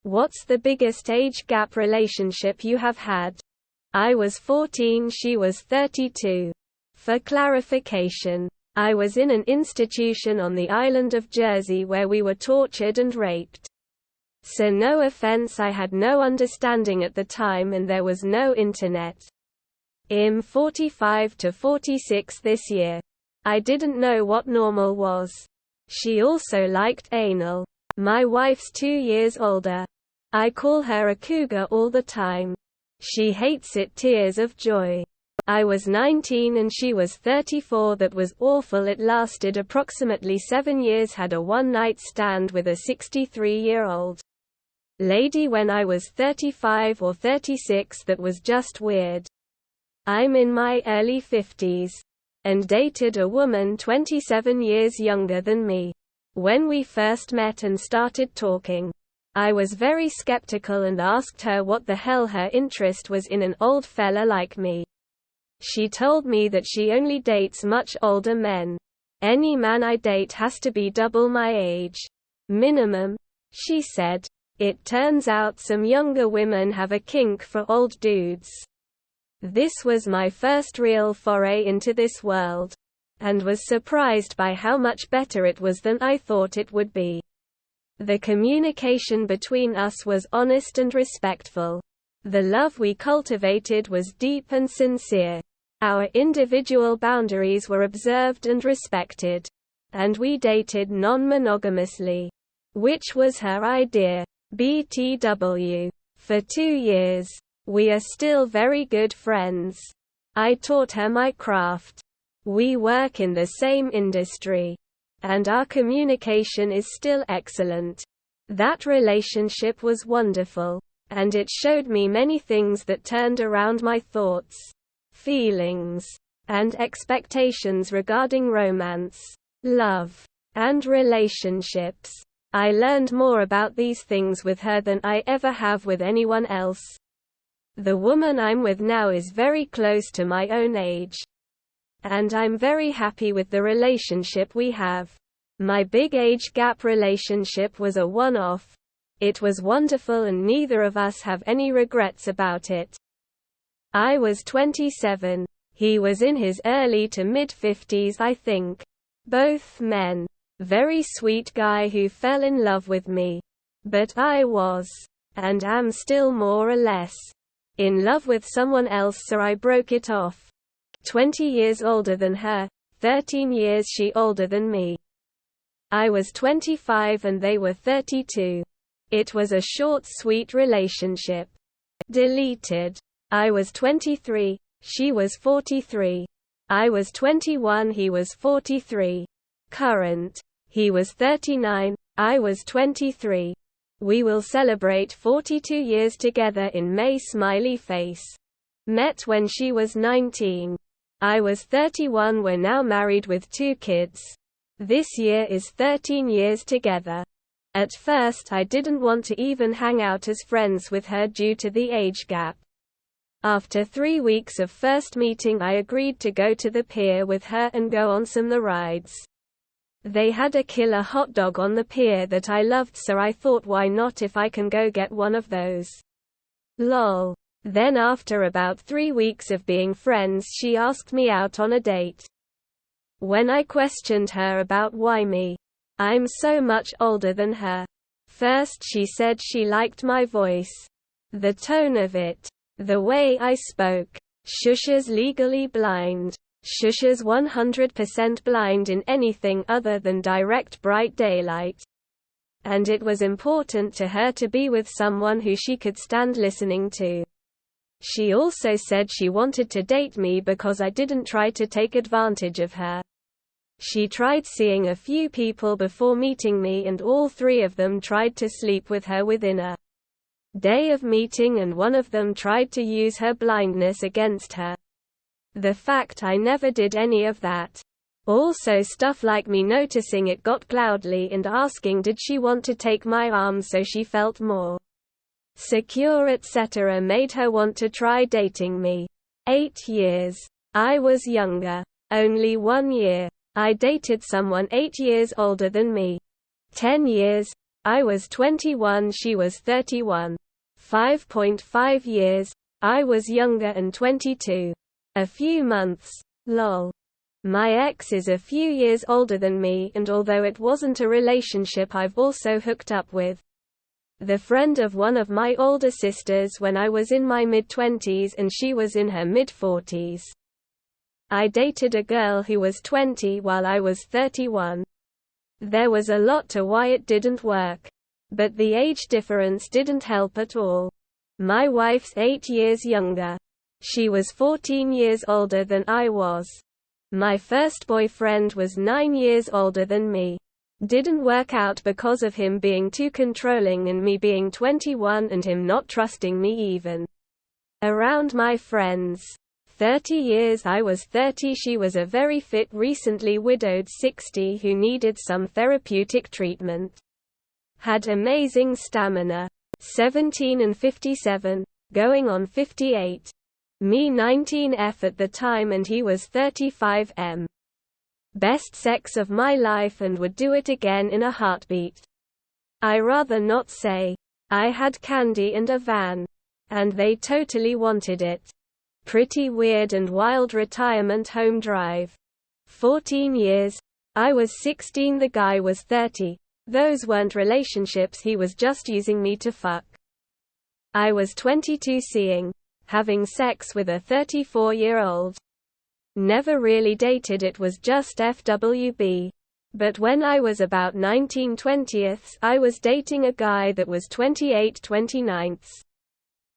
What's the biggest age gap relationship you have had? I was 14, she was 32. For clarification, I was in an institution on the island of Jersey where we were tortured and raped. So no offense, I had no understanding at the time and there was no internet. I'm 45 to 46 this year. I didn't know what normal was. She also liked anal. My wife's 2 years older. I call her a cougar all the time. She hates it, tears of joy. I was 19 and she was 34. That was awful. It lasted approximately 7 years. Had a one-night stand with a 63-year-old lady when I was 35 or 36. That was just weird. I'm in my early 50s and dated a woman 27 years younger than me. When we first met and started talking, I was very skeptical and asked her what the hell her interest was in an old fella like me. She told me that she only dates much older men. Any man I date has to be double my age. Minimum, she said. It turns out some younger women have a kink for old dudes. This was my first real foray into this world, and was surprised by how much better it was than I thought it would be. The communication between us was honest and respectful. The love we cultivated was deep and sincere. Our individual boundaries were observed and respected. And we dated non-monogamously, which was her idea. BTW. For 2 years. We are still very good friends. I taught her my craft. We work in the same industry. And our communication is still excellent. That relationship was wonderful. And it showed me many things that turned around my thoughts, feelings, and expectations regarding romance, love, and relationships. I learned more about these things with her than I ever have with anyone else. The woman I'm with now is very close to my own age. And I'm very happy with the relationship we have. My big age gap relationship was a one-off. It was wonderful and neither of us have any regrets about it. I was 27. He was in his early to mid-50s, I think. Both men. Very sweet guy who fell in love with me. But I was, and am still more or less, in love with someone else, so I broke it off. 20 years older than her, 13 years she older than me. I was 25 and they were 32. It was a short, sweet relationship. Deleted. I was 23, she was 43. I was 21, he was 43. Current. He was 39, I was 23. We will celebrate 42 years together in May, smiley face. Met when she was 19. I was 31, we're now married with 2 kids. This year is 13 years together. At first I didn't want to even hang out as friends with her due to the age gap. After 3 weeks of first meeting I agreed to go to the pier with her and go on some the rides. They had a killer hot dog on the pier that I loved, so I thought, why not if I can go get one of those. Lol. Then after about 3 weeks of being friends she asked me out on a date. When I questioned her about why me, I'm so much older than her. First she said she liked my voice. The tone of it. The way I spoke. Shusha's legally blind. Shusha's 100% blind in anything other than direct bright daylight. And it was important to her to be with someone who she could stand listening to. She also said she wanted to date me because I didn't try to take advantage of her. She tried seeing a few people before meeting me and all 3 of them tried to sleep with her within a day of meeting, and one of them tried to use her blindness against her. The fact I never did any of that. Also stuff like me noticing it got cloudy and asking did she want to take my arm so she felt more secure, etc. made her want to try dating me. 8 years. I was younger. Only 1 year. I dated someone 8 years older than me. 10 years. I was 21, she was 31. 5.5 years. I was younger and 22. A few months. Lol. My ex is a few years older than me, and although it wasn't a relationship, I've also hooked up with the friend of one of my older sisters when I was in my mid-20s and she was in her mid-40s. I dated a girl who was 20 while I was 31. There was a lot to why it didn't work. But the age difference didn't help at all. My wife's 8 years younger. She was 14 years older than I was. My first boyfriend was 9 years older than me. Didn't work out because of him being too controlling and me being 21 and him not trusting me even around my friends. 30 years. I was 30, she was a very fit, recently widowed 60 who needed some therapeutic treatment. Had amazing stamina. 17 and 57, going on 58. Me 19F at the time and he was 35M. Best sex of my life and would do it again in a heartbeat. I rather not say. I had candy and a van. And they totally wanted it. Pretty weird and wild retirement home drive. 14 years. I was 16, the guy was 30. Those weren't relationships, he was just using me to fuck. I was 22, having sex with a 34-year-old. Never really dated, it was just FWB. But when I was about 19/20, I was dating a guy that was 28/29.